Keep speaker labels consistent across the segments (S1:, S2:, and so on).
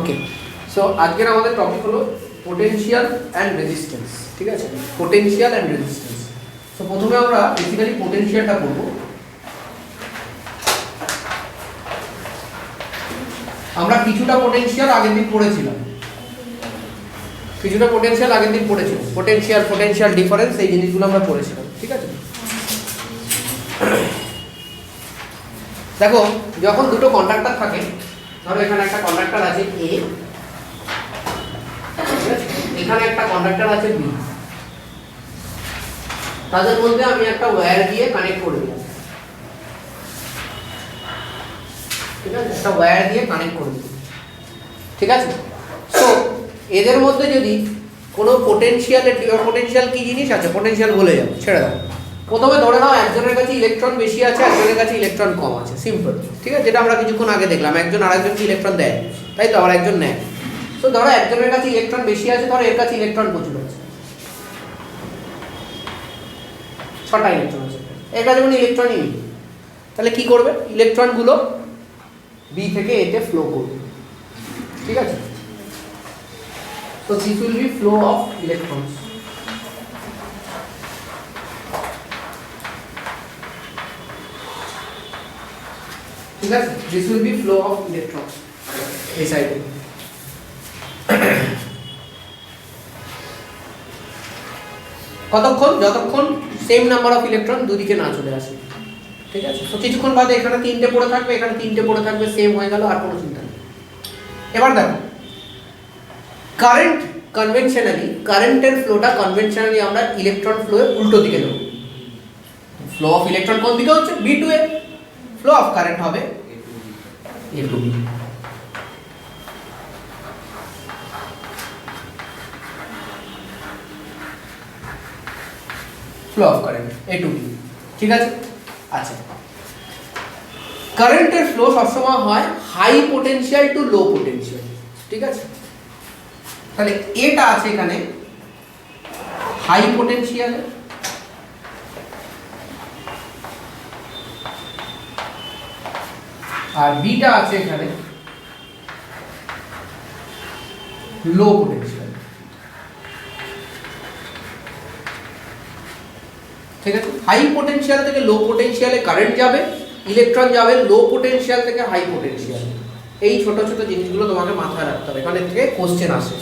S1: ওকে, so আজকের আমাদের topic হলো পোটেনশিয়াল অ্যান্ড রেজিস্ট্যান্স। ঠিক আছে, পোটেনশিয়াল অ্যান্ড রেজিস্ট্যান্স। সো প্রথমে আমরা বেসিক্যালি পোটেনশিয়ালটা পড়ব। আমরা কিছুটা পোটেনশিয়াল আগের দিন পড়েছিলাম, পোটেনশিয়াল ডিফারেন্স, এই জিনিসগুলো আমরা পড়েছিলাম। ঠিক আছে, দেখো যখন দুটো কন্ডাক্টর থাকে, ধরো এখানে একটা কন্ডাক্টর আছে এ, এখানে একটা কন্ডাক্টর আছে বি, তাদের মধ্যে আমি একটা ওয়্যার দিয়ে কানেক্ট করে দিলাম। ঠিক আছে, একটা ওয়্যার দিয়ে কানেক্ট করে দিলাম। ঠিক আছে, সো এদের মধ্যে যদি কোনো পোটেনশিয়াল কি জিনিস আছে, পোটেনশিয়াল বলে যাও, ছেড়ে দাও। প্রথমে ধরে নাও একজনের কাছে ইলেকট্রন বেশি আছে, একজনের কাছে ইলেকট্রন কম আছে, সিম্পল। ঠিক আছে, যেটা আমরা কিছুক্ষণ আগে দেখলাম, একজন আরেকজনকে ইলেকট্রন দেয়, তাই তো, আবার একজন নেয়। তো ধরো একজনের কাছে ইলেকট্রন বেশি আছে, ধরো এর কাছে ইলেকট্রন প্রচুর আছে, 6টা ইলেকট্রন আছে, এর কাছে কোনো ইলেকট্রনই নেই। তাহলে কি করবে? ইলেকট্রনগুলো বি থেকে এতে ফ্লো করবে। ঠিক আছে, so this will be flow of electrons. ঠিক আছে, this will be flow of electrons এই সাইডে। কতক্ষণ? যতক্ষণ সেম নাম্বার অফ ইলেকট্রন দুদিকে না চলে আসে। ঠিক আছে, তো কিছুক্ষণ বাদে এখানে 3টে পড়ে থাকবে, এখানে 3টে পড়ে থাকবে, সেম হয়ে গেল, আর কোনো চিন্তা নেই। এবার দেখো কারেন্ট, কারেন্টের ফ্লোটা কনভেনশনালি আমরা ইলেকট্রন ফ্লো এর উল্টো দিকে নেব। ফ্লো অফ ইলেকট্রন কোন দিকে হচ্ছে? B to A, flow of current হবে A to B. Flow of current A to B. ঠিক আছে, আচ্ছা, কারেন্টের ফ্লো সবসময় হয় high potential to low potential. ঠিক আছে, তাহলে এটা আছে এখানে হাই পোটেনশিয়াল, আর বিটা আছে এখানে লো পোটেনশিয়াল। ঠিক আছে, হাই পোটেনশিয়াল থেকে লো পোটেনশিয়ালে কারেন্ট যাবে, ইলেকট্রন যাবে লো পোটেনশিয়াল থেকে হাই পোটেনশিয়াল। এই ছোট ছোট জিনিসগুলো তোমাকে মাথায় রাখতে হবে, এখানে থেকে কোশ্চেন আসে।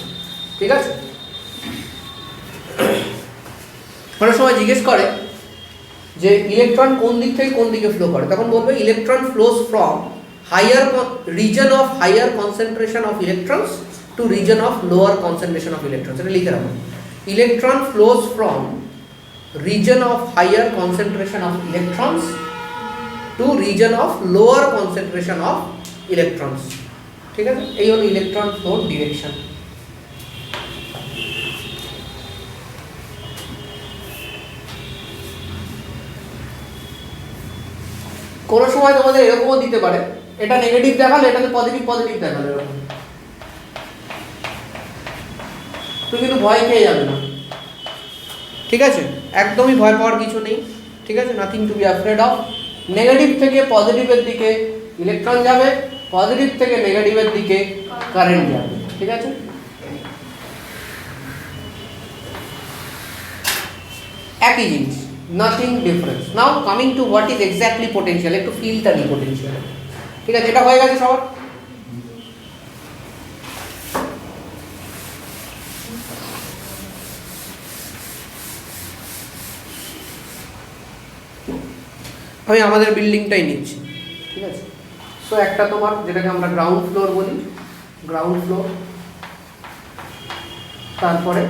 S1: ঠিক আছে, অনেক সময় জিজ্ঞেস করে যে ইলেকট্রন কোন দিক থেকে কোন দিকে ফ্লো করে, তখন বলবে electron flows from higher region of higher concentration of electrons to region of lower concentration of electrons. এটা লিখে রাখো, electron flows from region of higher concentration of electrons to region of lower concentration of electrons. ঠিক আছে, এই হলো electron flow direction. কোন সময় তোমাদের এরকমও দিতে পারে, এটা নেগেটিভ দেখালো, এটাতে পজিটিভ দেখালো, এরকম তুমি কিন্তু ভয় খেয়ে যাবে না। ঠিক আছে, একদমই ভয় পাওয়ার কিছু নেই। ঠিক আছে, nothing to be afraid of. Negative থেকে পজিটিভের দিকে ইলেকট্রন যাবে, পজিটিভ থেকে নেগেটিভের দিকে কারেন্ট যাবে। ঠিক আছে, একই জিনিস, nothing difference. Now coming to what is exactly potential, একটু ফিলটা নিই পোটেনশিয়াল। ঠিক আছে, এটা হয়ে গেছে সবার। আমি আমাদের বিল্ডিংটাই নিচ্ছি। ঠিক আছে, সো একটা তোমার যেটাকে আমরা গ্রাউন্ড ফ্লোর বলি, গ্রাউন্ড ফ্লোর, তারপরে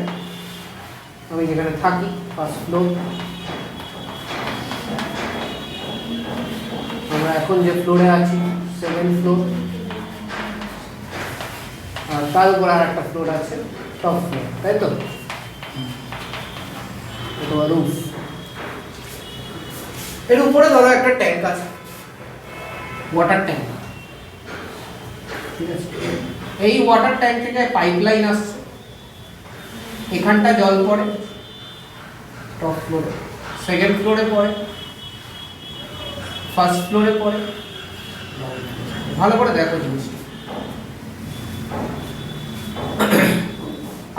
S1: আমি যেখানে থাকি ফার্স্ট ফ্লোর, আমরা এখন যে ফ্লোরে আছি সেকেন্ড ফ্লোর, আর তার উপর আর একটা ফ্লোর আছে টপ ফ্লোর, তাই তো, অথবা রুফ। এর উপরে ধরো একটা ট্যাঙ্ক আছে, ওয়াটার ট্যাঙ্ক। ঠিক আছে, এই ওয়াটার ট্যাঙ্ক থেকে পাইপলাইন আসছে, এখানটা জল পড়ে টপ ফ্লোরে, সেকেন্ড ফ্লোরে পড়ে, ফার্স্ট ফ্লোরে পড়ে। ভালো করে দেখো জিনিসটা।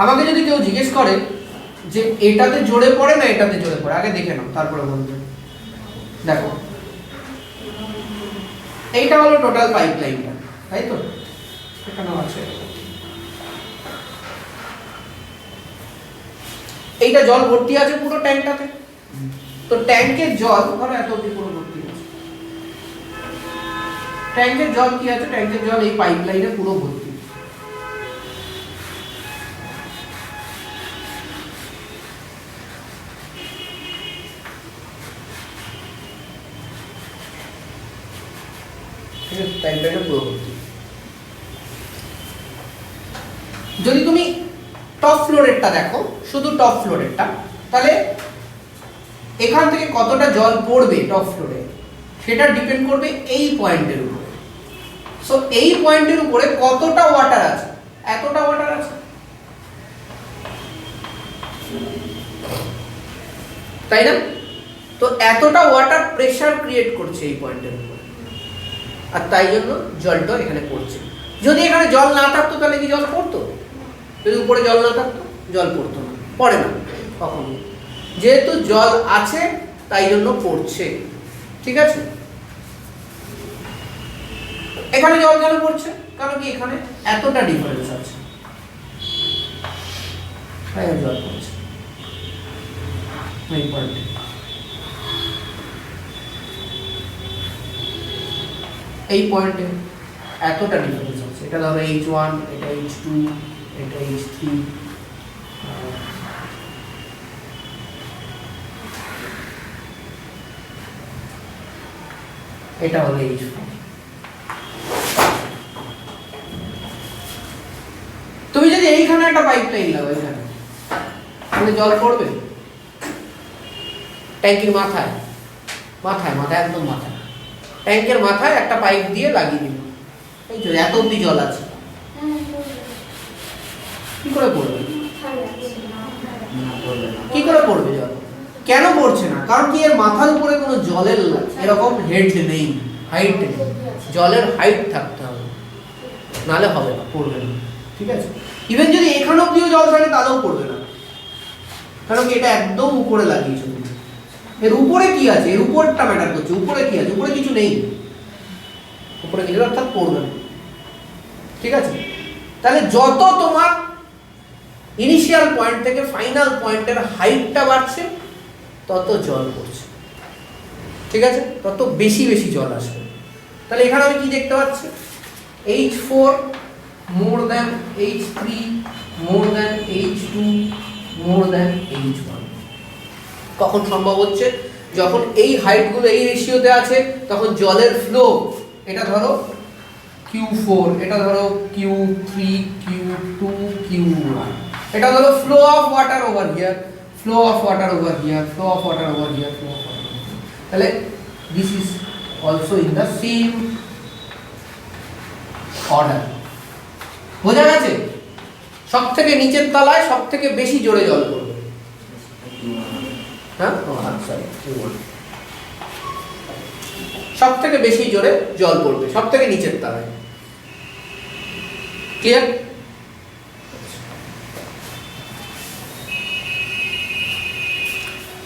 S1: আমাকে যদি কেউ জিজ্ঞেস করে যে এটাতে জোরে পড়ে না এটাতে জোরে পড়ে, আগে দেখে নাও তারপরে বলবে। দেখো এইটা হলো টোটাল পাইপলাইনটা, তাই তো? এখানেও আছে, এইটা জল ভর্তি আছে পুরো ট্যাঙ্কটাতে। তো ট্যাঙ্কের জল ধরো এত অবধি পুরো ভর্তি আছে, ট্যাঙ্কের জল কি আছে? ট্যাঙ্কের জল এই পাইপলাইনে পুরো ভর্তি। পাইপলাইনে পুরো ভর্তি। যদি তুমি টপ ফ্লোরেরটা দেখো, শুধু টপ ফ্লোরেরটা, তাহলে এখান থেকে কতটা জল পড়বে টপ ফ্লোরে সেটা ডিপেন্ড করবে এই পয়েন্টের উপরে। সো এই পয়েন্টের উপরে কতটা ওয়াটার আছে, এতটা ওয়াটার আছে, তাই না? তো এতটা ওয়াটার প্রেসার ক্রিয়েট করছে এই পয়েন্টের উপরে, আর তাই জন্য জলটা এখানে পড়ছে। যদি এখানে জল না থাকতো তাহলে কি জল পড়তো? যদি উপরে জল না থাকতো জল পড়তো না, পড়ে না কখনো। যেহেতু জল আছে তাই জন্য পড়ছে, ঠিক আছে? এখানে জল কেন পড়ছে? কারণ কি এখানে এতটা ডিফারেন্স আছে, তাই জল পড়ছে এই পয়েন্টে। এই পয়েন্টে এতটা ডিফারেন্স আছে, এটা ধরো H1, এটা H2, এটা H3, এটা হলো H4। তুমি যদি এইখানে একটা পাইপলাইন লাগাও এখানে, তাহলে জল পড়বে? ট্যাঙ্কির মাথায় মাথায় মাথায় একদম মাথায়, ট্যাঙ্কের মাথায় একটা পাইপ দিয়ে লাগিয়ে দিল, এই যে এত অব্দি জল আছে, কি করে পড়বে? কি করে পড়বে জল? কেন পড়ছে না? কারণ কি এর মাথার উপরে কোনো জলের এরকম হেড নেই, হাইট নেই। জলের হাইট থাকতে হবে, নালে হবে না, পড়বে না, ঠিক আছে? ইভেন যদি এখানে অব্দিও জল থাকে তাহলেও পড়বে না, কারণ এটা একদম উপরে লাগিয়েছে। এর উপরে কি আছে? এর উপরটা ম্যাটার করছে। উপরে কি আছে? উপরে কিছু নেই, উপরে কিছু অর্থাৎ পড়বে না, ঠিক আছে? তাহলে যত তোমার ইনিশিয়াল পয়েন্ট থেকে ফাইনাল পয়েন্টের হাইটটা বাড়ছে তত জল পড়ছে, ঠিক আছে? তত বেশি বেশি জল আসবে। তাহলে এখানে আমি কি দেখতে পাচ্ছি? H4 more than H3 more than H2 more than H1। কখন সম্ভব হচ্ছে? যখন এই হাইটগুলো এই রেশিওতে আছে তখন জলের ফ্লো, এটা ধরো Q4, এটা ধরো Q3, Q2, Q1, এটা ধরো flow of water over here, flow of water over here, flow of water over here, flow of water. তাহলে this is also in the same order. বোঝা গেছে? সব থেকে নিচের তলায় সব থেকে বেশি জোরে জল পড়বে, হ্যাঁ? সব থেকে বেশি জোরে জল পড়বে সব থেকে নিচের তলায়। ক্লিয়ার?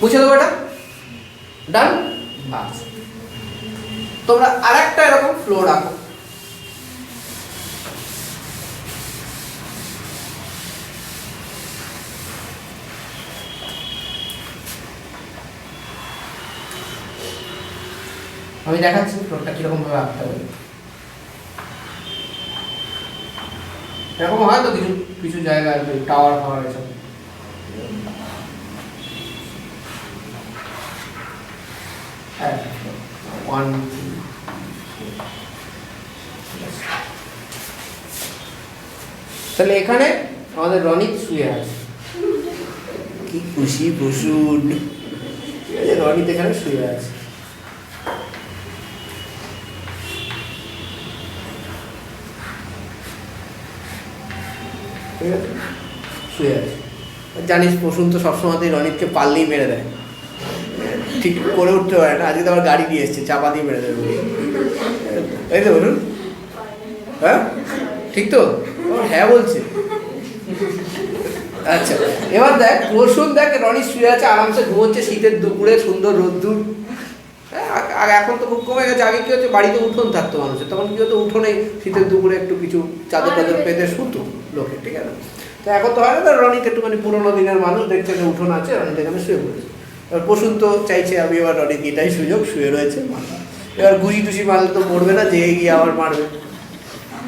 S1: বুঝে দেবো এটা? ডান? আচ্ছা, তোমরা আরেকটা এরকম ফ্লো রাখো। আমি দেখাচ্ছি ফ্লোরটা কিরকম ভাবে আঁকতে হবে। এরকম হয় তো কিছু কিছু জায়গায় টাওয়ার ফাওয়ার এসব। তাহলে এখানে আমাদের রনিত শুয়ে আছে, কি খুশি বসুন, রনিত এখানে শুয়ে আছে। ঠিক আছে, শুয়ে আছে। জানিস প্রসূন তো সবসময়তেই রনিতকে পারলেই মেরে দেয়, ঠিক করে উঠতে পারে না। আজকে তো আবার গাড়ি নিয়ে এসছে, চাপা দিয়ে মেরে দেবে, তাই তো বলুন? হ্যাঁ ঠিক তো? হ্যাঁ বলছে। আচ্ছা, এবার দেখ প্রসূন, দেখ রনি শুয়ে আছে আরামসে ঘুমোচ্ছে শীতের দুপুরে, সুন্দর রোদ্দুর। আর এখন তো খুব কমে গেছে, আগে কি হচ্ছে বাড়িতে উঠোন থাকতো মানুষের, তখন কি হতো উঠোনে শীতের দুপুরে একটু কিছু চাদর টাদর পেতে শুতো লোকে, ঠিক আছে। তো এখন তো হয় না, রনিতে একটুখানি পুরোনো দিনের মানুষ, দেখছে যে উঠোন আছে, রনিতে এখানে শুয়ে পড়েছে। এবার প্রসূন তো চাইছে আমি এবার রনিকে, এটাই সুযোগ, শুয়ে রয়েছে। এবার ঘুষি টুসি মারলে তো পড়বে না, জেগে গিয়ে আবার মারবে,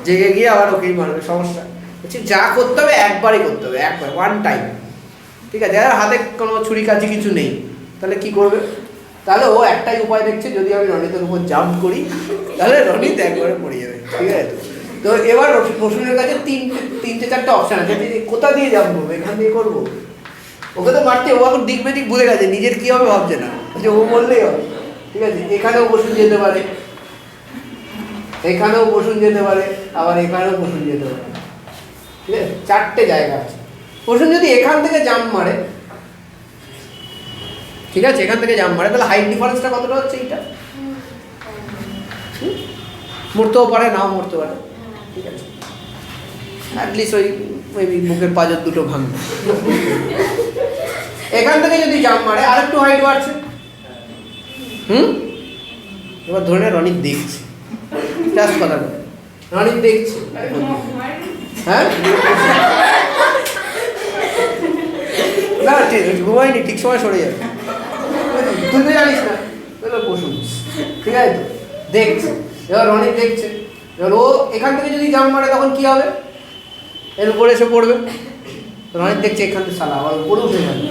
S1: জেগে গিয়ে আবার ওকেই মারবে, সমস্যা হচ্ছে। যা করতে হবে একবারই করতে হবে, একবার, ওয়ান টাইম, ঠিক আছে। আর হাতে কোনো ছুরি কাছি কিছু নেই, তাহলে কি করবে? তাহলে ও একটাই উপায় দেখছে, যদি আমি রনিতের উপর জাম্প করি তাহলে রনিত একবারে পড়ে যাবে, ঠিক আছে। তো এবার প্রসূনের কাছে তিনটে চারটে অপশান আছে, কোথা দিয়ে জাম্প করবো, এখান দিয়ে করবো, ওকে তো মারতে, ও এখন দিক বেদিক ভুলে গেছে, নিজের কী হবে ভাবছে না, যে ও বললেই হবে, ঠিক আছে। এখানেও প্রসূন যেতে পারে, এখানেও প্রসূন যেতে পারে, আবার এখানেও প্রসূন যেতে পারে, ঠিক আছে। চারটে জায়গা আছে। প্রসূন যদি এখান থেকে জাম্প মারে, ঠিক আছে, এখান থেকে জাম্প মারে, তাহলে হাইট ডিফারেন্সটা কতটা হচ্ছে এইটা? মরতেও পারে, নাও মরতে পারে, ঠিক আছে। অ্যাটলিস্ট ওই মেবি বুকের পাঁজর দুটো ভাঙবে। এখান থেকে যদি জাম্প মারে আরেকটু হাইট বাড়ছে, এবার ধরে নে রনিত দেখছে, জাস্ট কথা বলে রনিত দেখছে, হ্যাঁ না ঠিক ঘুমায়নি, ঠিক সময় সরে যাবে, তুই তো জানিস না, প্রসূন, ঠিক আছে। তো দেখছে, এবার রনিত দেখছে, এবার ও এখান থেকে যদি জাম্প মারে তখন কি হবে, এর উপরে এসে পড়বে। রনিত দেখছে এখান থেকে শালা আবার উপরে উঠে যাবে,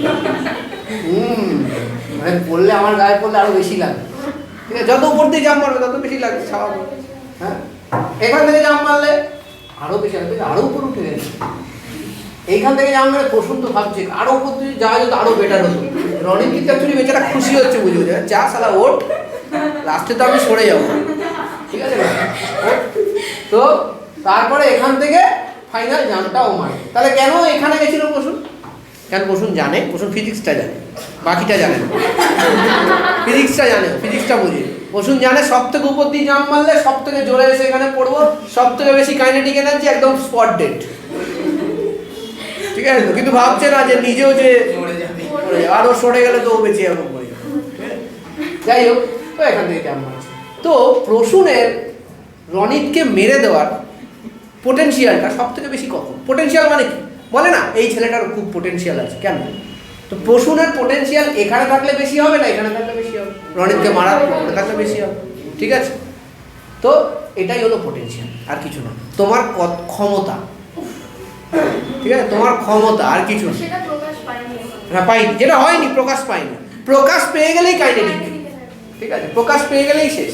S1: মানে পড়লে আমার গায়ে পড়লে আরো বেশি লাগে, ঠিক আছে। যত উপর দিয়ে জাম্প মারবে তত বেশি লাগে, স্বাভাবিক, হ্যাঁ। এখান থেকে জাম্প মারলে আরো বেশি লাগবে, আরো উপর উঠে গেছে। এইখান থেকে জাম্প মারলে প্রসূন তো ভাবছে আরো উপর দিয়ে যাওয়া যেত আরো বেটার হতো। রনিত কিন্তু অ্যাকচুয়ালি বেচারা খুশি হচ্ছে, বুঝে বুঝে যা শালা ওঠ, লাস্টে তো আমি সরে যাবো, ঠিক আছে। তো তারপরে এখান থেকে ফাইনাল জাম্পটাও মারে। তাহলে কেন এখানে গেছিল প্রসূন? কেন প্রসূন জানে, প্রসূন ফিজিক্সটা জানে, বাকিটা জানে না। ফিজিক্সটা জানে, ফিজিক্সটা বুঝে। প্রসূন জানে সব থেকে উপর দিয়ে জাম্প মারলে সব থেকে জোরে এসে এখানে পড়বো, সব থেকে বেশি কাইনেটিক এনার্জি, একদম স্পট ডেড, ঠিক আছে। কিন্তু ভাবছে না যে নিজেও যে আরো সরে গেলে তো ও বেঁচে যাবো, যাই হোক। তো এখান থেকে জাম্প মারছে। তো প্রসূনের রনিতকে মেরে দেওয়ার পোটেনশিয়ালটা সব থেকে বেশি কখন? পোটেনশিয়াল মানে কি বলে না, এই ছেলেটার খুব পোটেনশিয়াল আছে, কেন? তো প্রসূনের পোটেনশিয়াল এখানে থাকলে বেশি হবে না এখানে থাকলে বেশি হবে? রনিতকে মারার ওখানে থাকলে বেশি হবে, ঠিক আছে। তো এটাই হলো পোটেনশিয়াল, আর কিছু না। তোমার ক্ষমতা, ঠিক আছে, তোমার ক্ষমতা, আর কিছু না। হ্যাঁ পাইনি, যেটা হয়নি, প্রকাশ পাইনি। প্রকাশ পেয়ে গেলেই কাইনেটিক, ঠিক আছে। প্রকাশ পেয়ে গেলেই শেষ।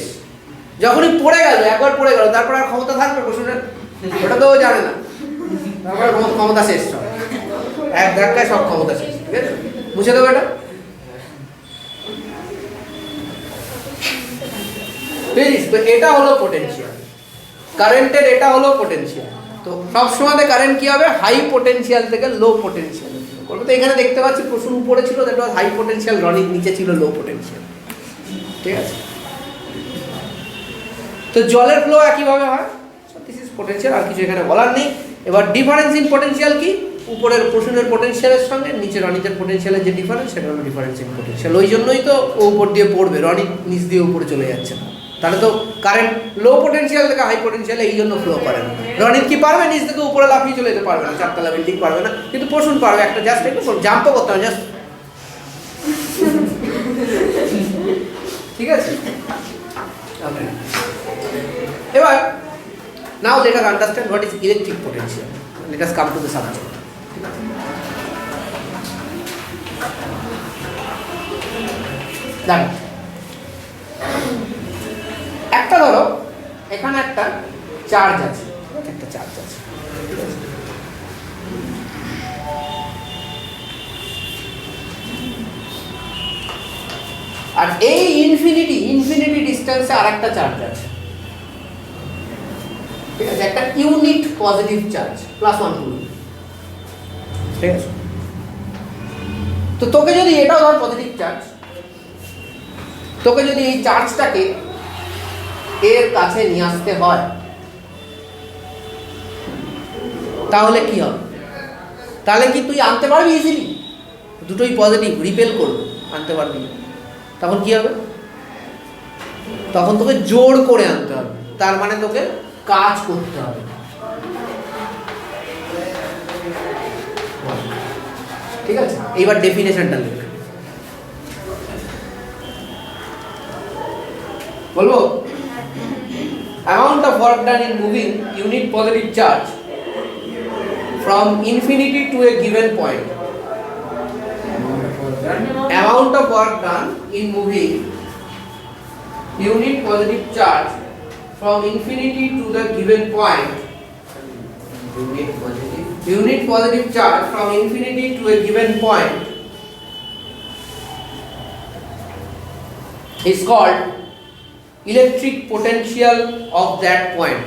S1: যখনই পড়ে গেল, একবার পড়ে গেল, তারপর আর ক্ষমতা থাকবে প্রসূনের? ওটা তো ও জানে না, তারপরে ক্ষমতা শেষ, সব এক ধাক্কায় সব ক্ষমতা শেষ, ঠিক আছে। বুঝে দেবো এটা, বুঝিস? তো এটা হলো পোটেনশিয়াল কারেন্টের, এটা হলো পোটেনশিয়াল। তো সবসময় কারেন্ট কি হবে, হাই পোটেনশিয়াল থেকে লো পোটেনশিয়াল করবে। তো এখানে দেখতে পাচ্ছি প্রসূন উপরে ছিল, that was high potential, Ronit নিচে ছিল লো পোটেনশিয়াল, ঠিক আছে। তো জলের ফ্লো একইভাবে হয়, দিস ইজ পোটেনশিয়াল, আর কিছু এখানে বলার নেই। এবার ডিফারেন্স ইন পোটেনশিয়াল কি? উপরের প্রসূনের পোটেনশিয়ালের সঙ্গে নিচে রনিতের পোটেনশিয়ালের যে ডিফারেন্স, সেটা হলো ডিফারেন্স ইন পোটেনশিয়াল। ওই জন্যই তো ও উপর দিয়ে পড়বে, রনিত নিচ দিয়ে উপরে চলে যাচ্ছে না। তাহলে তো কারেন্ট লো পোটেনশিয়াল থেকে হাই পোটেনশিয়ালে এই জন্য ফ্লো করে না। রনিত কি পারবে নিচ থেকে উপরে লাফিয়ে চলে যেতে পারবে না, চারতলা বিল্ডিং পারবে না, কিন্তু প্রসূন পারবে, একটা জাস্ট একটু জাম্পও করতে হবে, জাস্ট, ঠিক আছে। এবার now let us understand what is electric potential. Let us come to the subject. দেখো, একটা ধরো এখানে একটা চার্জ আছে, একটা চার্জ আছে, আর এই ইনফিনিটি ডিস্টেন্সে আরেকটা চার্জ আছে, ঠিক আছে, একটা ইউনিট পজিটিভ চার্জ +1 কুলম্ব, ঠিক আছে। তো তোকে যদি এটাও ধর পজিটিভ চার্জ, তোকে যদি এই চার্জটাকে এর কাছে নিয়ে আসতে হয়, তাহলে কি হবে? তাহলে কি তুই আনতে পারবি ইজিলি? দুটোই পজিটিভ, রিপেল করবে, আনতে পারবি না। তখন কি হবে? তখন তোকে জোর করে আনতে হবে, তার মানে তোকে কাজ করতে হবে। ঠিক আছে, এইবার ডেফিনেশনটা লিখ। বলবো, amount of work done in moving unit positive charge from infinity to a given point. Amount of work done in moving unit positive charge from infinity to the given point. Unit positive charge from infinity to a given point is called electric potential of that point.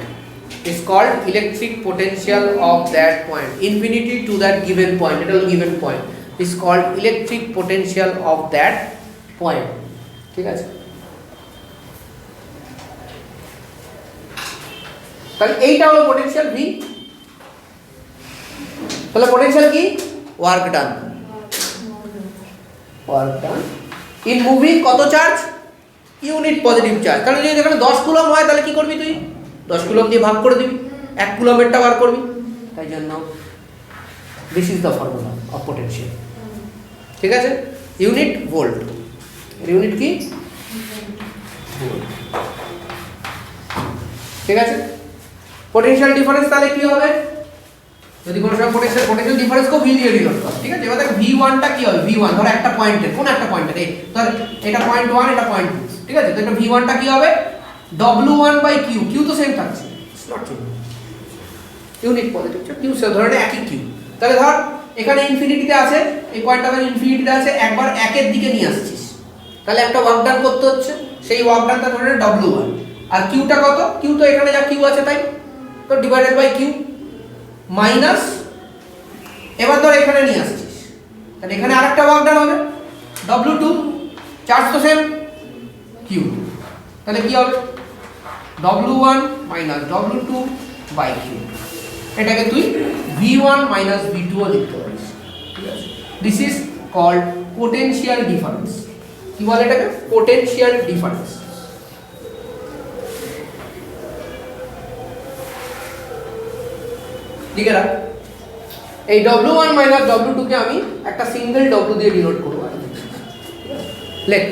S1: Is called electric potential of that point. Infinity to that given point. It is given point. Is called electric potential of that point. ঠিক আছে? তাহলে এইটা হলো potential V। তাহলে potential কি? Work done. Work done in moving কত charge? Unit positive charge. তাহলে যদি এখানে 10 কুলম হয় তাহলে কি করবি তুই? 10 কুলম দিয়ে ভাগ করে দিবি, 1 কুলমেরটা বার করবি। তাই জন্য this is the formula of potential. ঠিক আছে, ইউনিট ভোল্ট, ইউনিট কি? ভোল্ট। ঠিক আছে, পোটেনশিয়াল ডিফারেন্স তাহলে কি হবে? যদি কোনো সময় পোটেনশিয়াল ডিফারেন্স কো ভি দিয়ে ডিনোট কর। ঠিক আছে, এবার দেখ V1 টা কি হবে? V1 ধর একটা পয়েন্টের, কোন একটা পয়েন্টের, এই ধর এটা পয়েন্ট 1, এটা পয়েন্ট 2। ঠিক আছে, তো এটা V1 টা কি হবে? W1/Q। Q তো সেম থাকছে, it's not change. Unit positive charge, Q সে ধরে একই Q। তাহলে ধর এখানে ইনফিনিটিতে আছে, এই পয়েন্টটা ধর ইনফিনিটিতে আছে, একবার একের দিকে নিয়ে আসছিস, তাহলে একটা ওয়ার্ক ডান করতে হচ্ছে, সেই ওয়ার্ক ডানটা ধরে W1। আর Q টা কত? Q তো এখানে যা Q আছে তাই, তো ডিভাইডেড বাই Q মাইনাস, এবার ধর এখানে নিয়ে আসছিস, তাহলে এখানে আরেকটা ওয়ার্ক ডান হবে W2, চার্জ তো সেম Q, তাহলে কি হবে? W1 minus W2 by Q। এটাকে তুই V1 মাইনাস V2 ও লিখতে পারিস। ঠিক আছে, this is called potential difference. কি বলে এটাকে? Potential difference. লিখে রাখ, এই W1 মাইনাস W2 কে আমি একটা সিঙ্গেল W দিয়ে ডিনোট করব। লেখ,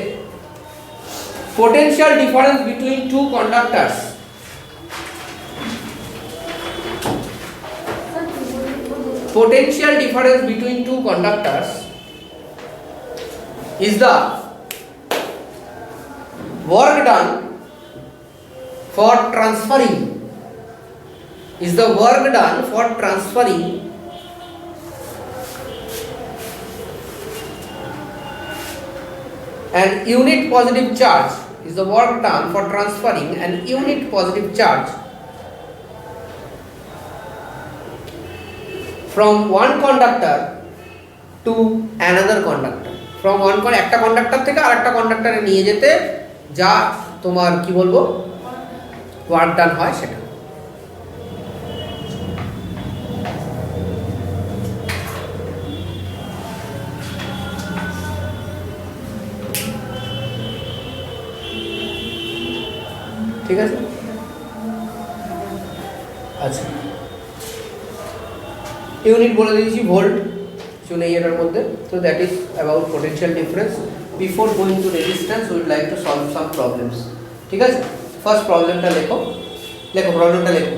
S1: potential difference between two conductors potential difference between two conductors is the work done for transferring an unit positive charge is the work done for transferring an unit positive charge from one conductor to another conductor. From one একটা conductor থেকে আরেকটা কন্ডাক্টরে নিয়ে যেতে যা তোমার কি বলবো work done হয় সেটা। ঠিক আছে, আচ্ছা ইউনিট বলে দিয়েছি ভোল্ট, কিছু নেই এটার মধ্যে। তো that is about potential difference. Before going to resistance weed like to solve some problems. ঠিক আছে, ফার্স্ট প্রবলেমটা লেখো, প্রবলেমটা লেখো।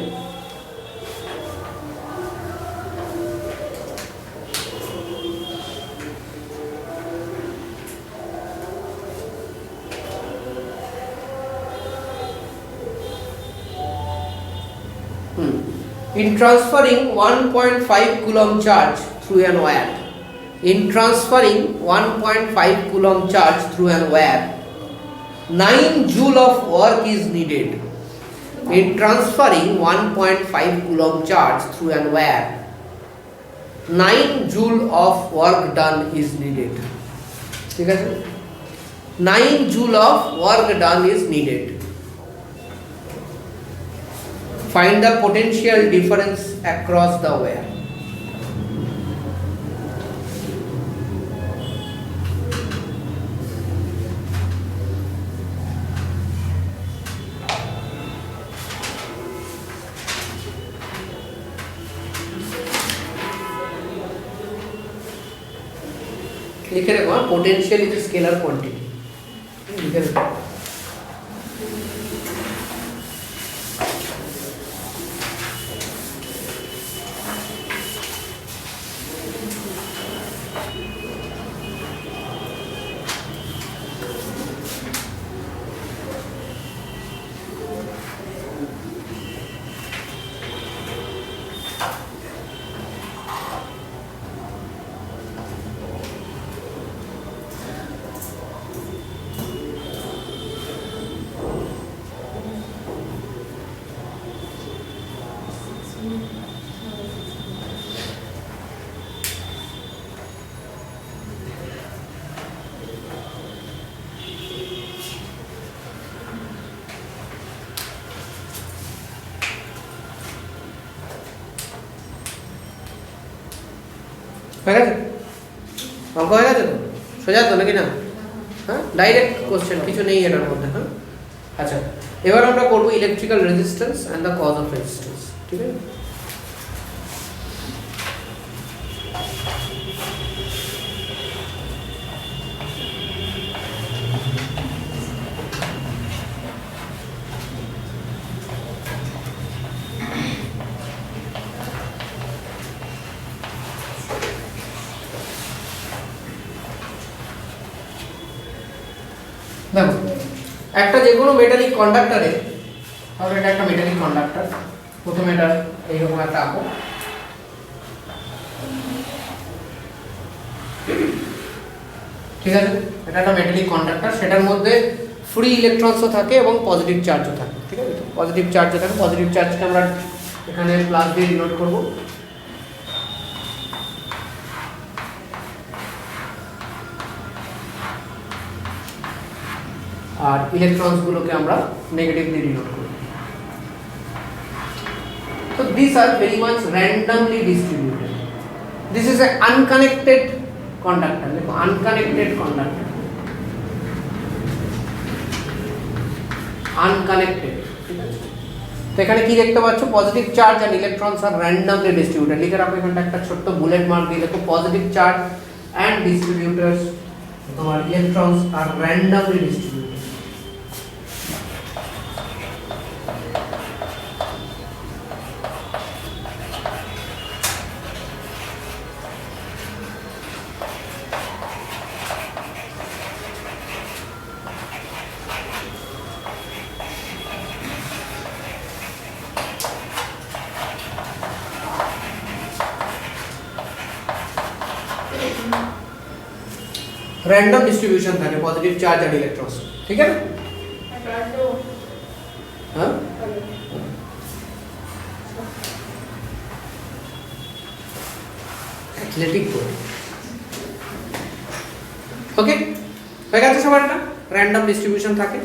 S1: In transferring 1.5 coulomb charge through an wire, 9 joule of work is needed. In transferring 1.5 coulomb charge through an wire, 9 joule of work done is needed. ঠিক আছে, 9 joule of work done is needed. Find the potential difference across the wire. লিখে রেখো, potential is scalar quantity, লিখে রেখো। হয়ে গেছে? অঙ্ক হয়ে গেছে তো? সোজা তো নাকি না? হ্যাঁ, ডাইরেক্ট কোশ্চেন, কিছু নেই এটার মধ্যে। হ্যাঁ, আচ্ছা, এবার আমরা করবো electrical resistance and the cause of resistance. ঠিক আছে? দেখো, একটা যে কোনো মেটালিক কন্ডাক্টরে, ধরো এটা একটা মেটালিক কন্ডাক্টর, প্রথমে এটা এইরকম একটা আঁকো। ঠিক আছে, এটা একটা মেটালিক কন্ডাক্টর, সেটার মধ্যে ফ্রি ইলেকট্রনসও থাকে এবং পজিটিভ চার্জও থাকে। ঠিক আছে, পজিটিভ চার্জও থাকে। পজিটিভ চার্জকে আমরা এখানে প্লাস দিয়ে ডিনোট করব। আর ইলেকট্রনসগুলোকে আমরা নেগেটিভ দিয়ে ডিনোট করব। So these are very much randomly distributed. This is an unconnected conductor. देखो, unconnected conductor, unconnected। তো এখানে কি দেখতে পাচ্ছ, পজিটিভ চার্জ এন্ড ইলেকট্রনস আর randomly distributed। লিখে রাখো এখানটা একটা ছোট্ট বুলেট মার্ক দিয়ে লেখো, পজিটিভ চার্জ এন্ড ডিস্ট্রিবিউটার্স, তোমার ইলেকট্রনস আর randomly distributed। रैंडम डिस्ट्रीब्यूशन থাকে পজিটিভ চার্জ আর ইলেকট্রনস। ঠিক আছে? হ্যাঁ, অ্যাথলেটিক কোড। ওকে, হয়ে গেছে সবার? একটা র‍্যান্ডম ডিস্ট্রিবিউশন থাকে।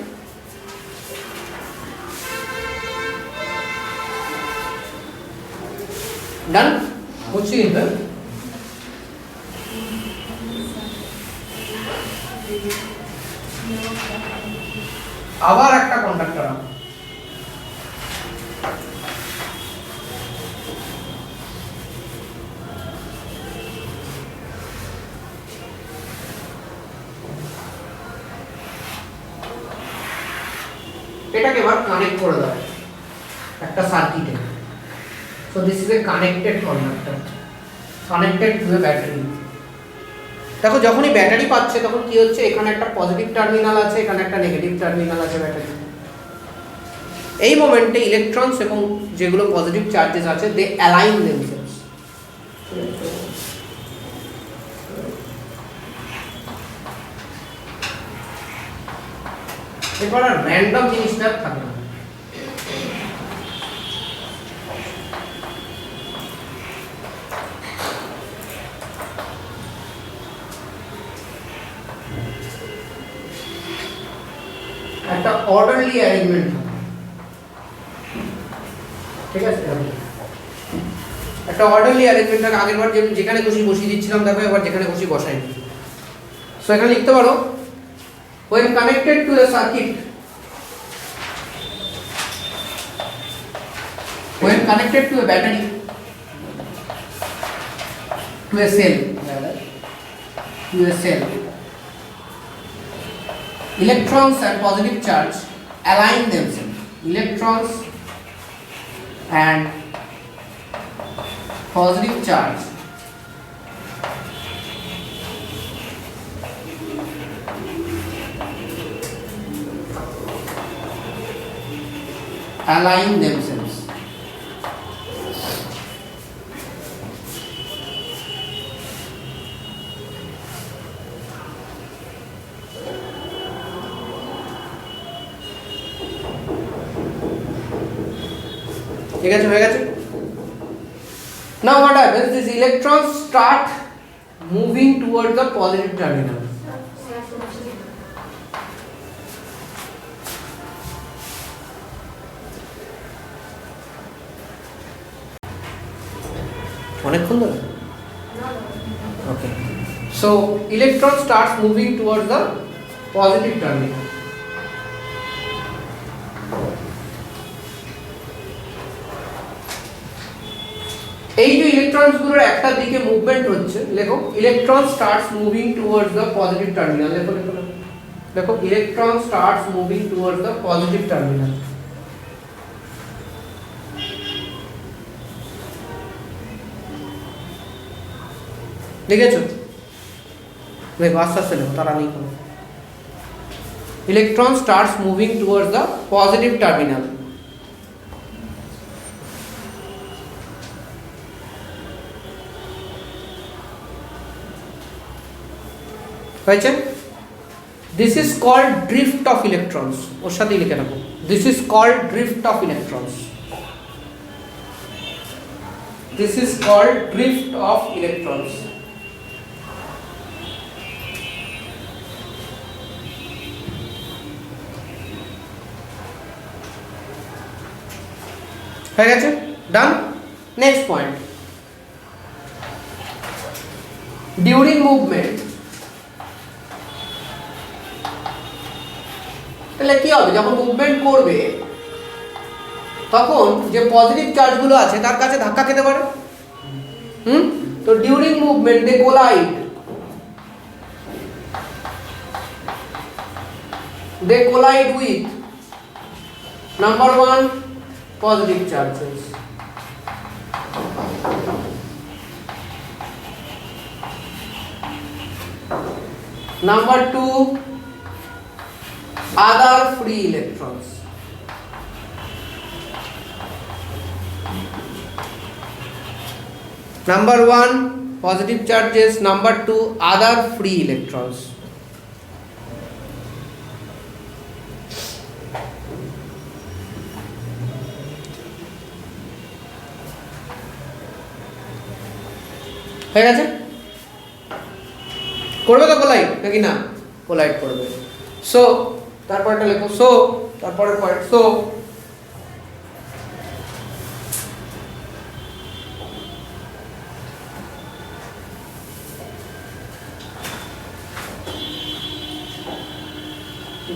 S1: ডান হচ্ছে কিন্তু আবার একটা কন্ডাক্টর আছে, এটাকে এবার কানেক্ট করে দাও একটা সার্কিটে। So this is a connected conductor, connected to A battery. দেখো, যখনই ব্যাটারি পাচ্ছে তখন কি হচ্ছে, এখানে একটা পজিটিভ টার্মিনাল আছে, এখানে একটা নেগেটিভ টার্মিনাল আছে ব্যাটারি। এই মোমেন্টে ইলেকট্রনস এবং যেগুলো পজিটিভ চার্জেস আছে, দে অ্যালাইন দেমসেলস। এরপর আর র্যান্ডম জিনিসটা থাকে না। একটা অর্ডারলি অ্যারেঞ্জমেন্ট থাকে। ঠিক আছে, একটা অর্ডারলি অ্যারেঞ্জমেন্ট থাকে। আগের বার যেখানে খুশি বসিয়ে দিচ্ছিলাম, দেখো এবার যেখানে খুশি বসাই। সো এখানে লিখতে পারো, when connected to a circuit, when connected to a battery, to a cell, to a cell, electrons and positive charge align themselves. Electrons and positive charge align themselves. ঠিক আছে, হয়ে গেছে। Now what happens? These electrons start moving towards the positive terminal. অনেকক্ষণ ধরে? Okay. So electron starts moving towards the positive terminal. এই যে electrons গুলোর একটা দিকে মুভমেন্ট হচ্ছে, দেখো electron starts moving towards the positive terminal. দেখো দেখো দেখো electron starts moving towards the positive terminal. দেখেছো? দেখো আস্তে আস্তে দেখো, তারা নেই কোনো। Electron starts moving towards the positive terminal. হয়েছে? This is called drift of electrons. ওর সাথেই লিখে রাখো, this is called drift of electrons. This is called drift of electrons. হয়ে গেছে? Done. Next point, during movement. তাহলে কি হবে, যখন মুভমেন্ট করবে তখন যে পজিটিভ চার্জগুলো আছে তার কাছে ধাক্কা খেতে পারে। তো during movement they collide, with number 1 positive charges, number 2 other free electrons, number 1 positive charges, number 2 other free electrons. হয়ে গেছে? করবে তো কোলাইড নাকি না? কোলাইড করবে। সো তারপরটা লেখো, সো তারপরে point, so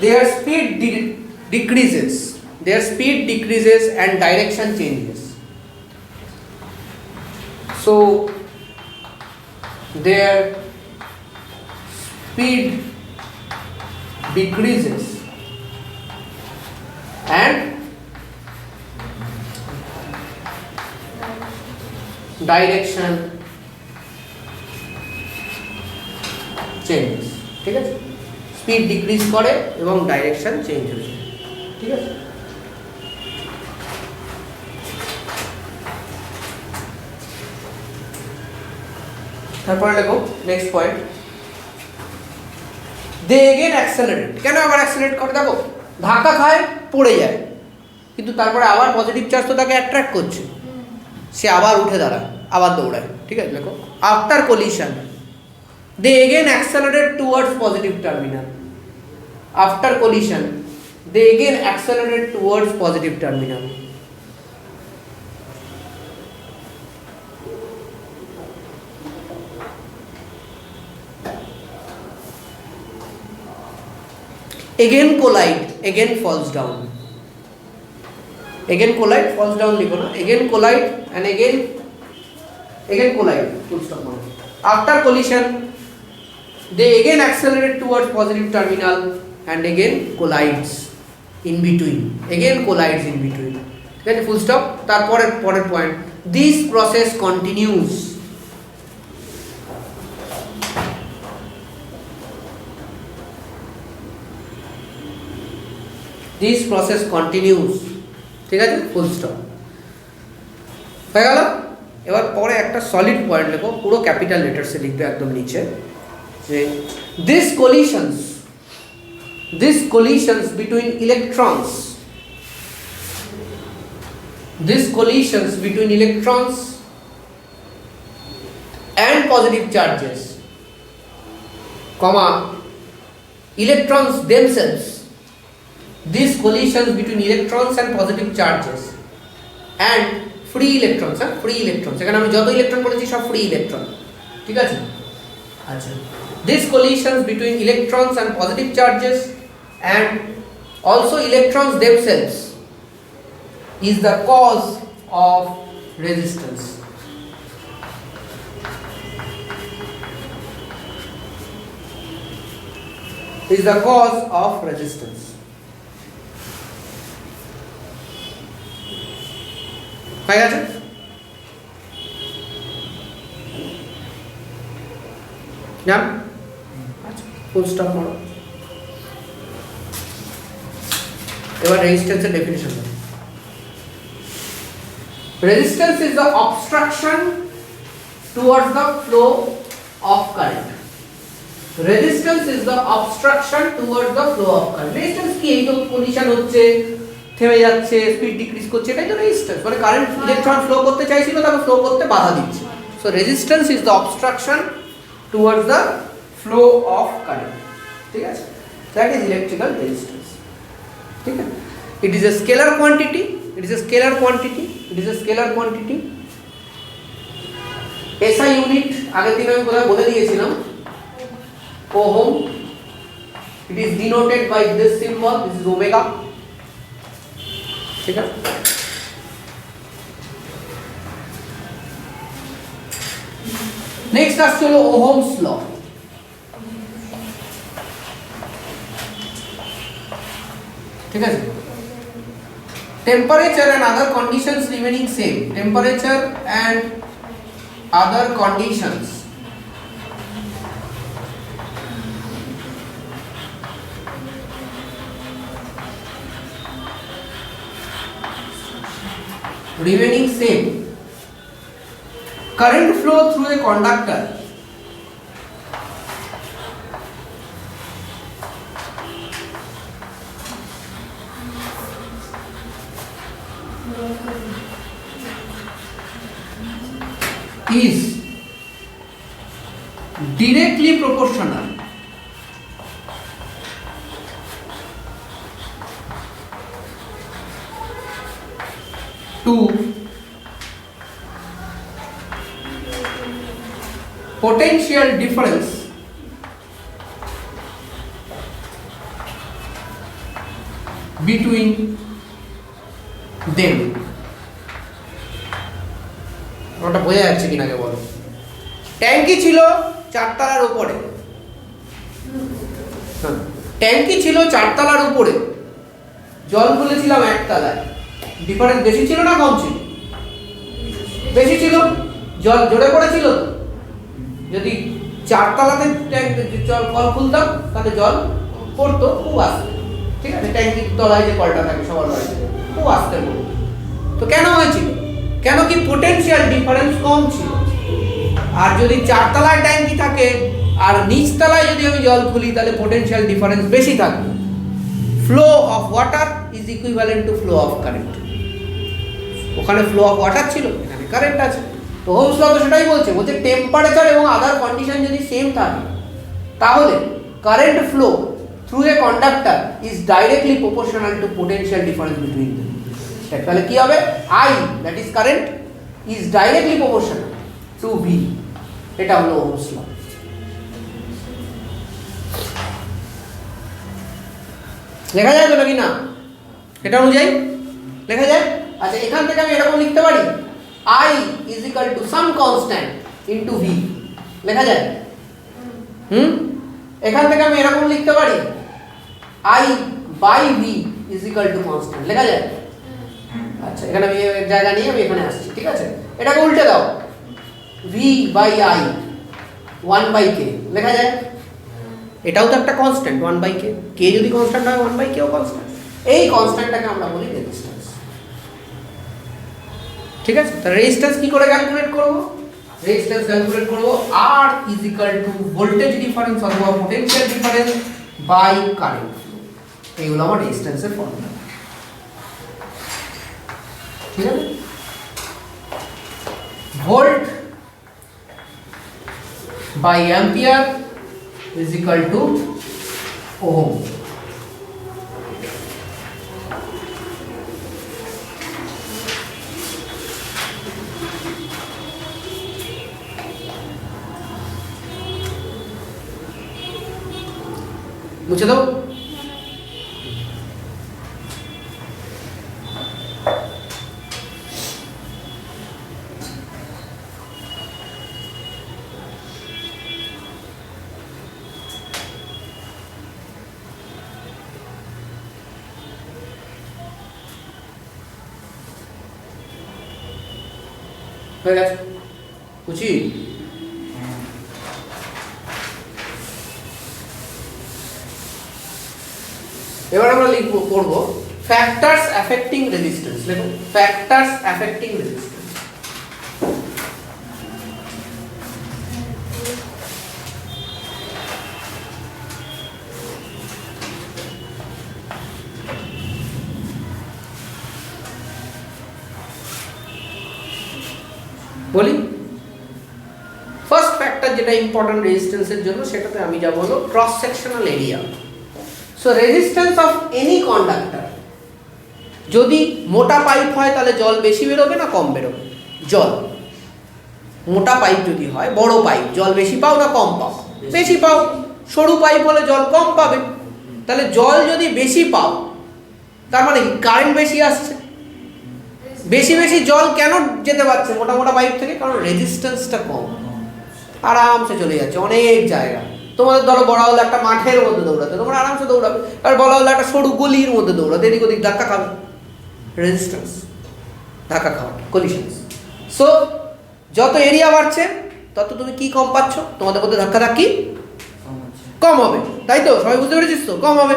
S1: their speed decreases and direction changes. So their speed decreases and direction changes. ঠিক আছে? স্পিড ডিক্রিজ করে এবং ডাইরেকশন চেঞ্জ হয়ে যায়। ঠিক আছে? তারপরে দেখো নেক্সট পয়েন্ট, দে এগেন অ্যাক্সেলারেট। কেন আবার অ্যাক্সেলারেট করে? দেখো ধাক্কা খায়, পড়ে যায়, কিন্তু তারপরে আবার পজিটিভ চার্জ তো তাকে অ্যাট্রাক্ট করছে, সে আবার উঠে দাঁড়ায়, আবার দৌড়ায়। ঠিক আছে? দেখো after collision they again accelerate towards positive terminal. After collision they again accelerate towards positive terminal. again collide, again falls down, again collide, falls down লিখো না, again collide and again collide, full stop. After collision they again accelerate towards positive terminal and again collides in between, again collides in between, ঠিক আছে, full stop. তারপরে পরের point, this process continues, this process continues, ঠিক আছে, full stop হয়ে গেল। এবার পরে একটা সলিড পয়েন্ট লেখো, পুরো ক্যাপিটাল লেটার্সে লিখবে একদম নিচে, যে these collisions between electrons and positive charges, comma, electrons themselves, these collisions between electrons and positive charges and free electrons, এখানে আমি যত ইলেকট্রন বলেছি সব ফ্রি ইলেকট্রন, ঠিক আছে। আচ্ছা, these collisions between electrons and positive charges and also electrons themselves is the cause of resistance, is the cause of resistance, হয়ে গেছে। না আচ্ছা, ফুল স্টপ করো। এবার রেজিস্ট্যান্সের ডেফিনিশন দাও। Resistance is the obstruction towards the flow of current. Resistance is the obstruction towards the flow of current. Resistance কি? এই তো কন্ডিশন হচ্ছে, থেমে যাচ্ছে, স্পিড ডিক্রিজ করছে, এটাই তো রেজিস্ট্যান্স। মানে কারেন্ট ইলেকট্রন ফ্লো করতে চাইছিল, তাকে ফ্লো করতে বাধা দিচ্ছে। So resistance is the obstruction towards the flow of current, ঠিক আছে, that is electrical resistance, ঠিক আছে। It is a scalar quantity, SI unit আগের দিন আমি কোথায় বলে দিয়েছিলাম, ohm. It is denoted by this symbol, this is omega, ঠিক আছে। নেক্সট আসছে হলো ওহমস ল। ঠিক আছে, temperature and other conditions remaining same, temperature and other conditions remaining same, current flow through a conductor is directly proportional to potential difference between them। ওটা বোঝা যাচ্ছে কিনা কে বলো। ট্যাঙ্কি ছিল 4 তলার উপরে, ট্যাঙ্কি ছিল 4 তলার উপরে, জল খুলেছিলাম 1 তলায়, ডিফারেন্স বেশি ছিল না কম ছিল? বেশি ছিল। জল জোরে পড়েছিল, যদি 4 তলাতে জল কল খুলতাম তাহলে জল পড়তো খুব আস্তে, ঠিক আছে। ট্যাঙ্কির তলায় যে কলটা থাকে সবার বাড়িতে, খুব আস্তে পড়তো। তো কেন হয়েছিল? কেন কি পোটেনশিয়াল ডিফারেন্স কম ছিল। আর যদি 4 তলায় ট্যাঙ্কি থাকে আর নিচ তলায় যদি আমি জল খুলি তাহলে পোটেনশিয়াল ডিফারেন্স বেশি থাকবে। Flow of water is equivalent to flow of current. ওখানে ফ্লো অফ ওয়াটার ছিল, এখানে কারেন্ট আছে। তো ওহমস ল তো সেটাই বলছে, টেম্পারেচার এবং আদার কন্ডিশন যদি সেম থাকে তাহলে current flow through a conductor is directly proportional two potential difference between them. তাহলে কি হবে? I, that is current, is directly proportional to V। এটা হলো ওহমস ল। লেখা যায় তো নাকি না? এটা অনুযায়ী লেখা যায়। আচ্ছা, এখান থেকে আমি এরকম লিখতে পারি, I is equal to some constant into V, লেখা যায়। এখান থেকে আমি এরকম লিখতে পারি I by V is equal to constant, লেখা যায়? আচ্ছা, এখানে আমি জায়গা নিয়ে আমি এখানে আসছি, ঠিক আছে? এটাকে উল্টে দাও, V by I 1 by K, লেখা যায়? এটাও তো একটা কনস্ট্যান্ট 1 by K, K যদি কনস্ট্যান্ট হয় 1 by K ও কনস্ট্যান্ট। এই কনস্ট্যান্টটাকে আমরা বলি রেজিস্ট্যান্স, ঠিক আছে? তাহলে রেজিস্ট্যান্স কি করে ক্যালকুলেট করব? রেজিস্ট্যান্স ক্যালকুলেট করব R is equal to voltage difference অথবা potential difference by current flow. এইগুলো আমার রেজিস্ট্যান্সের ফর্মুলা, ঠিক আছে? Volt by ampere is equal to ohm. মুছে দাও। হয়ে গেছে, বুঝি? এবার আমরা লিখব, পড়ব ফ্যাক্টরস অ্যাফেক্টিং রেজিস্ট্যান্স। দেখো, ফ্যাক্টরস অ্যাফেক্টিং রেজিস্ট্যান্স। বলি, ফার্স্ট ফ্যাক্টর যেটা ইম্পর্টেন্ট রেজিস্ট্যান্সের জন্য, সেটাতে আমি যাব হলো cross sectional area. So resistance of any conductor, যদি মোটা পাইপ হয় তাহলে জল বেশি বেরোবে না কম বেরোবে? জল, মোটা পাইপ যদি হয়, বড় পাইপ, জল বেশি পাও না কম পাও? বেশি পাও। সরু পাইপ হলে জল কম পাবে। তাহলে জল যদি বেশি পাও, তার মানে কারেন্ট বেশি আসছে। বেশি বেশি জল কেন যেতে পারছে মোটা মোটা পাইপ থেকে? কারণ রেজিস্ট্যান্সটা কম, আরামসে চলে যাচ্ছে অনেক জায়গা। তোমাদের ধরো বড় হলো একটা মাঠের মধ্যে দৌড়াতে, তোমরা আরামসে দৌড়াবে। আর বড় হলো একটা সরু গলির মধ্যে দৌড়াতে, এদিক ওদিক ধাক্কা খাবে। রেজিস্ট্যান্স, ধাক্কা খাওয়া, কলিশনস। সো যত এরিয়া বাড়ছে তত তুমি কি কম পাচ্ছ? তোমাদের মধ্যে ধাক্কা ধাক্কি কম হবে, তাই তো? সবাই বুঝতে পেরেছিস তো? কম হবে।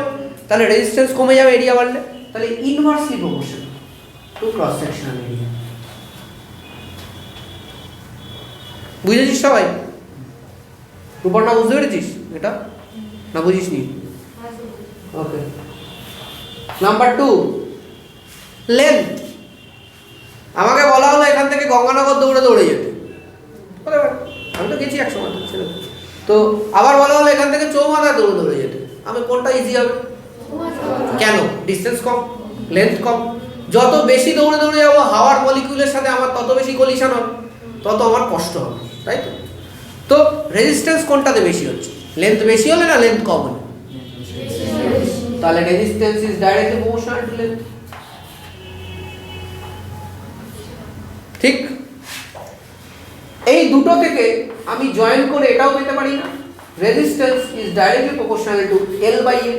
S1: তাহলে রেজিস্ট্যান্স কমে যাবে এরিয়া বাড়লে। তাহলে inversely proportional to cross sectional area. বুঝেছিস সবাই? রূপর্ণা, বুঝতে পেরেছিস এটা না বুঝিস নি? ওকে। Number 2, length. আমাকে বলা হলো এখান থেকে গঙ্গানগর দৌড়ে দৌড়ে যেতে, আমি তো গেছি একসময়, তো আবার বলা হলো এখান থেকে চৌমাথা দৌড়ে দৌড়ে যেতে। আমি কোনটা ইজি হবে? কেন? ডিস্টেন্স কম, লেন্থ কম। যত বেশি দৌড়ে দৌড়ে যাবো হাওয়ার মলিকিউলের সাথে আমার তত বেশি কলিশন হবে, তত আমার কষ্ট হবে, তাই তো? তো রেজিস্ট্যান্স কোনটাতে বেশি হচ্ছে? লেন্থ বেশি হলে না লেন্থ কম হলে? তাহলে resistance is directly proportional two length, ঠিক? এই দুটো থেকে আমি জয়েন করে এটাও পেতে পারি না, resistance is directly proportional to L by A।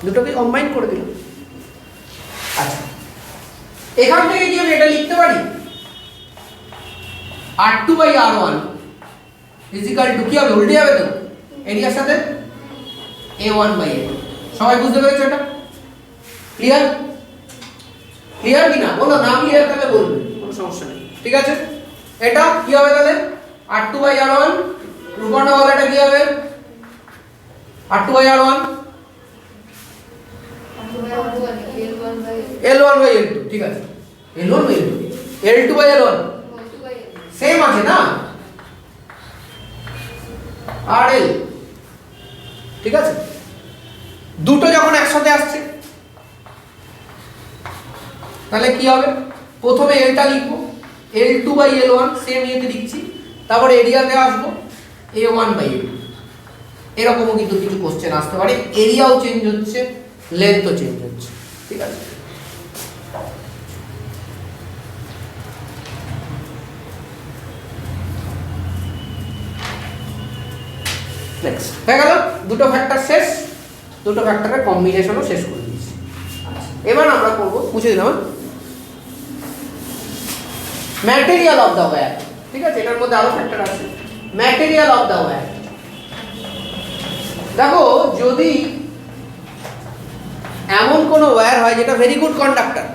S1: দুটোকে কম্বাইন করে দিলাম। আচ্ছা, এখান থেকে কি আমি এটা লিখতে পারি? R2 by R1 is equal to, কি হবে? উল্টে যাবে তো এরিয়ার সাথে, A1 বাই A2। সবাই বুঝতে পেরেছো এটা? ক্লিয়ার? ক্লিয়ার কি না? বলো না, ক্লিয়ার তাহলে বলবে, কোনো সমস্যা নেই, ঠিক আছে? এটা কি হবে তাহলে? R2 by R1। রূপর্ণা বলো এটা কি হবে? R2 by R1 L1 by L2, ঠিক আছে? L1 by L2, L2 by L1 same আছে না? RL, ঠিক আছে? দুটো যখন একসাথে আসছে তাহলে কি হবে? প্রথমে এলটা লিখবো, L2 বাই L1 সেম ইয়েতে লিখছি, তারপরে এরিয়াতে আসবো A1 বাই A2। এরকমও কিন্তু কিছু কোশ্চেন আসতে পারে, এরিয়াও চেঞ্জ হচ্ছে, লেন্থও চেঞ্জ হচ্ছে, ঠিক আছে? নেক্সট হয়ে গেল দুটো ফ্যাক্টর শেষ, দুটো ফ্যাক্টরের কম্বিনেশনও শেষ করে দিয়েছি। এবার আমরা করব, মুছে দিলাম, ম্যাটেরিয়াল অফ দ্য ওয়্যার। ঠিক আছে, এটার মধ্যে আরো ফ্যাক্টর আছে। ম্যাটেরিয়াল অফ দ্য ওয়্যার, দেখো যদি এমন কোনো ওয়্যার হয় যেটা very good conductor,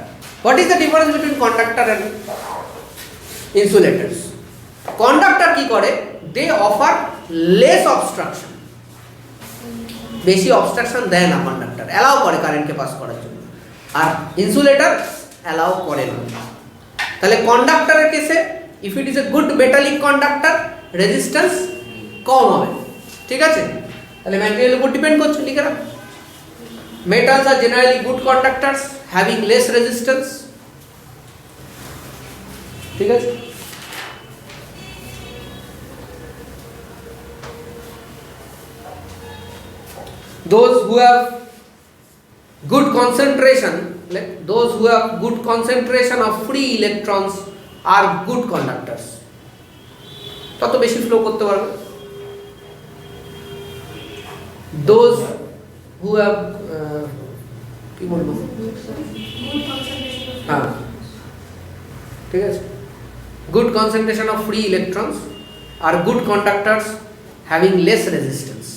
S1: what is the difference between conductor and insulators? Conductor কি করে, দে অফার লেস অবস্ট্রাকশন, বেশি অবস্ট্রাকশন দেয় না কন্ডাক্টর, অ্যালাউ করে কারেন্টকে পাস করার জন্য, আর ইনসুলেটর অ্যালাউ করে না। তাহলে কন্ডাক্টরের কেসে if it is a good metallic conductor resistance কম হবে। ঠিক আছে, তাহলে ম্যাটেরিয়ালের উপর ডিপেন্ড করছে, লিখে রাখ। Metals are generally good conductors having less resistance. ঠিক আছে, those who have good concentration, like those who have good concentration of free electrons are good conductors, তত বেশি ফ্লো করতে পারবে। those who have কি বলবো, হ্যাঁ ঠিক আছে, good concentration of free electrons are good conductors having less resistance।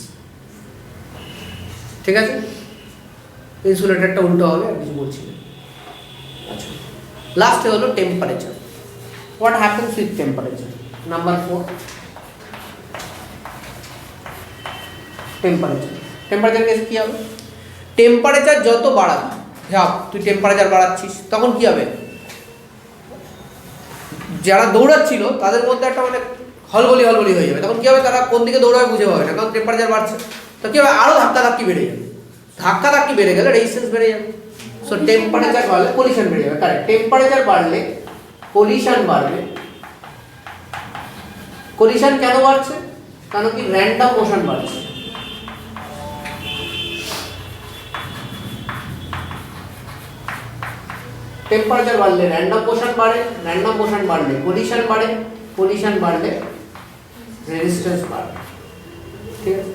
S1: ঠিক আছে, ইনসুলেটরটা উল্টো হবে, আর কিছু বলছি না। আচ্ছা, লাস্টে হলো temperature. What happens with temperature? Number 4, temperature. Temperature কেসে কী হবে? টেম্পারেচার যত বাড়াবি, ভাব তুই টেম্পারেচার বাড়াচ্ছিস, তখন কী হবে? যারা দৌড়াচ্ছিল তাদের মধ্যে একটা মানে হলবলি হলবলি হয়ে যাবে। তখন কী হবে? তারা কোন দিকে দৌড়াবে বুঝে পাবে না, কারণ টেম্পারেচার বাড়ছে। তো কী হবে? আরও ধাক্কি বেড়ে যাবে। ধাক্কি বেড়ে গেলে রেজিস্ট্যান্স বেড়ে যাবে। সো টেম্পারেচার বাড়লে পলিউশন বেড়ে যাবে। কারেক্ট, টেম্পারেচার বাড়লে পলিউশন বাড়বে। পলিউশন কেন বাড়ছে? কারণ কি র্যান্ডম মোশন বাড়ছে। টেম্পারেচার বাড়লে র্যান্ডম মোশন বাড়ে, র্যান্ডম মোশন বাড়লে পলিউশন বাড়ে, পলিউশন বাড়লে রেজিস্ট্যান্স বাড়ে। ঠিক আছে,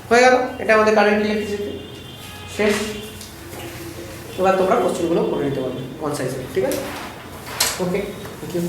S1: হয়ে গেল। এটা আমাদের কারেন্ট ইলেকট্রিসিটি শেষ। এবার তোমরা কোশ্চেনগুলো করে নিতে পারবে কনসাইজলি। ঠিক আছে, ওকে, থ্যাংক ইউ।